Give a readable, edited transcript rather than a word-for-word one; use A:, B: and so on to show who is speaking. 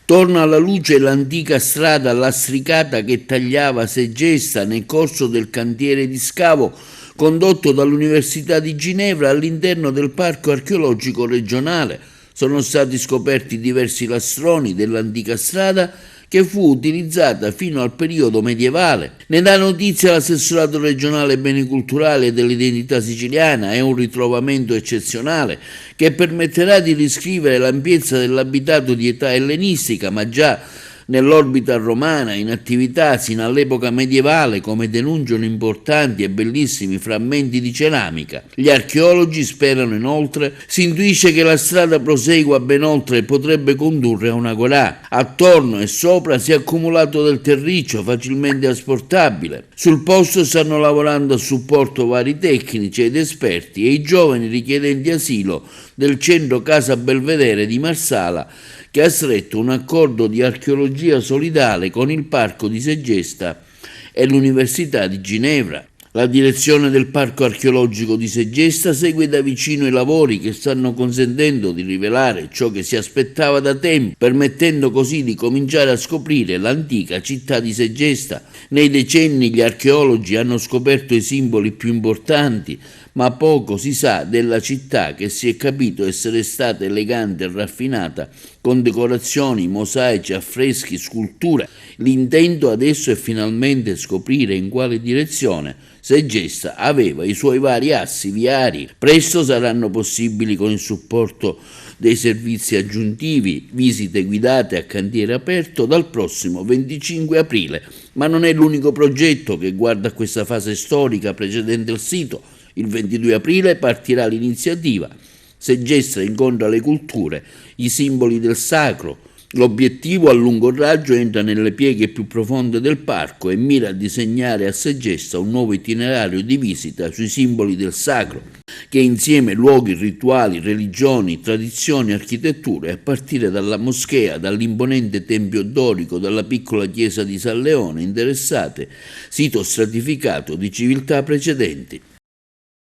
A: Torna alla luce l'antica strada lastricata che tagliava Segesta nel corso del cantiere di scavo condotto dall'Università di Ginevra all'interno del Parco archeologico regionale. Sono stati scoperti diversi lastroni dell'antica strada che fu utilizzata fino al periodo medievale. Ne dà notizia l'assessorato regionale beni culturali e dell'identità siciliana. È un ritrovamento eccezionale che permetterà di riscrivere l'ampiezza dell'abitato di età ellenistica, ma già nell'orbita romana in attività sino all'epoca medievale, come denunciano importanti e bellissimi frammenti di ceramica. Gli archeologi sperano inoltre, si intuisce che la strada prosegua ben oltre e potrebbe condurre a una gorà. Attorno e sopra si è accumulato del terriccio facilmente asportabile. Sul posto stanno lavorando a supporto vari tecnici ed esperti e i giovani richiedenti asilo del centro Casa Belvedere di Marsala, che ha stretto un accordo di archeologia solidale con il Parco di Segesta e l'Università di Ginevra. La direzione del Parco archeologico di Segesta segue da vicino i lavori che stanno consentendo di rivelare ciò che si aspettava da tempo, permettendo così di cominciare a scoprire l'antica città di Segesta. Nei decenni gli archeologi hanno scoperto i simboli più importanti, ma poco si sa della città, che si è capito essere stata elegante e raffinata, con decorazioni, mosaici, affreschi, sculture. L'intento adesso è finalmente scoprire in quale direzione Segesta aveva i suoi vari assi viari. Presto saranno possibili, con il supporto dei servizi aggiuntivi, visite guidate a cantiere aperto dal prossimo 25 aprile. Ma non è l'unico progetto che guarda a questa fase storica precedente il sito. Il 22 aprile partirà l'iniziativa Segesta incontra le culture, i simboli del sacro. L'obiettivo a lungo raggio entra nelle pieghe più profonde del parco e mira a disegnare a Segesta un nuovo itinerario di visita sui simboli del sacro, che insieme luoghi, rituali, religioni, tradizioni, architetture, a partire dalla moschea, dall'imponente tempio dorico, dalla piccola chiesa di San Leone, interessate, sito stratificato di civiltà precedenti.